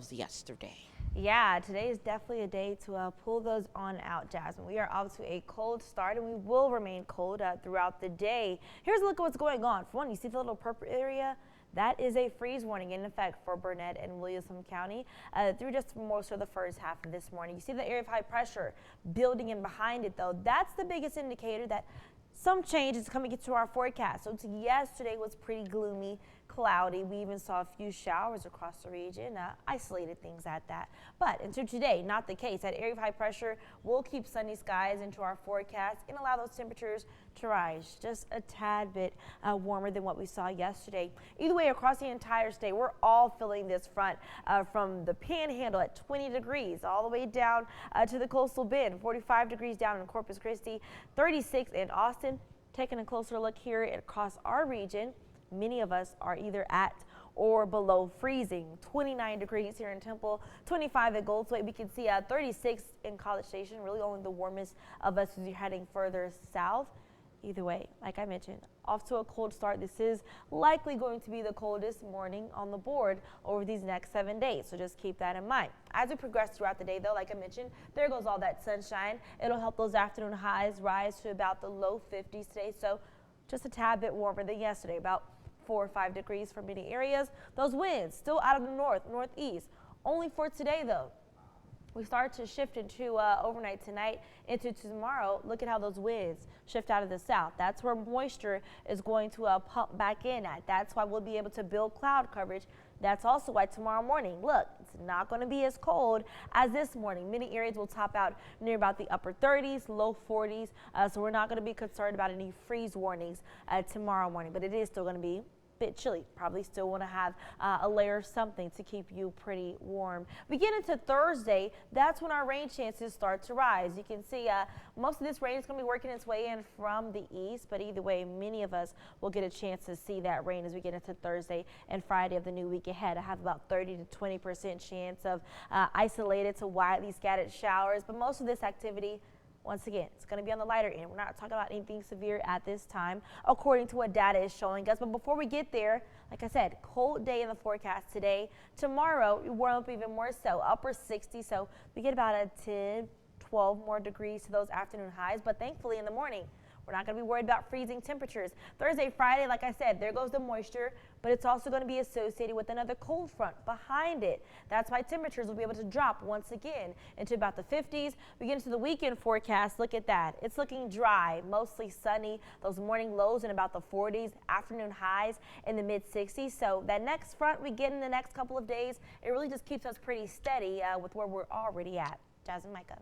yesterday. Yeah, today is definitely a day to pull those on out, Jasmine. We are off to a cold start, and we will remain cold throughout the day. Here's a look at what's going on. For one, you see the little purple area? That is a freeze warning in effect for Burnett and Williamson County through just most of the first half of this morning. You see the area of high pressure building in behind it, though. That's the biggest indicator that some change is coming into our forecast. So yesterday was pretty gloomy, cloudy. We even saw a few showers across the region, isolated things at that. But into today, not the case. That area of high pressure will keep sunny skies into our forecast and allow those temperatures to rise just a tad bit warmer than what we saw yesterday. Either way, across the entire state, we're all feeling this front from the Panhandle at 20 degrees all the way down to the coastal bend, 45 degrees down in Corpus Christi, 36 in Austin. Taking a closer look here across our region, many of us are either at or below freezing. 29 degrees here in Temple, 25 at Goldsway. We can see 36 in College Station, really only the warmest of us as you're heading further south. Either way, like I mentioned, off to a cold start. This is likely going to be the coldest morning on the board over these next 7 days, so just keep that in mind. As we progress throughout the day, though, like I mentioned, there goes all that sunshine. It'll help those afternoon highs rise to about the low 50s today, so just a tad bit warmer than yesterday, about 4 or 5 degrees for many areas. Those winds still out of the northeast. Only for today, though. We start to shift into overnight tonight into tomorrow. Look at how those winds shift out of the south. That's where moisture is going to pump back in at. That's why we'll be able to build cloud coverage. That's also why tomorrow morning, look, it's not going to be as cold as this morning. Many areas will top out near about the upper 30s, low 40s. So we're not going to be concerned about any freeze warnings tomorrow morning, but it is still going to be bit chilly. Probably still want to have a layer of something to keep you pretty warm. We get into Thursday, that's when our rain chances start to rise. You can see most of this rain is going to be working its way in from the east, but either way, many of us will get a chance to see that rain as we get into Thursday and Friday of the new week ahead. I have about 30 to 20% chance of isolated to widely scattered showers, but most of this activity, once again, it's going to be on the lighter end. We're not talking about anything severe at this time, according to what data is showing us. But before we get there, like I said, cold day in the forecast today. Tomorrow, we warm up even more so, upper 60s. So we get about a 10, 12 more degrees to those afternoon highs. But thankfully, in the morning, we're not going to be worried about freezing temperatures. Thursday, Friday, like I said, there goes the moisture, but it's also going to be associated with another cold front behind it. That's why temperatures will be able to drop once again into about the 50s. We get into the weekend forecast. Look at that. It's looking dry, mostly sunny. Those morning lows in about the 40s, afternoon highs in the mid 60s. So that next front we get in the next couple of days, it really just keeps us pretty steady with where we're already at. Jasmine, Micah.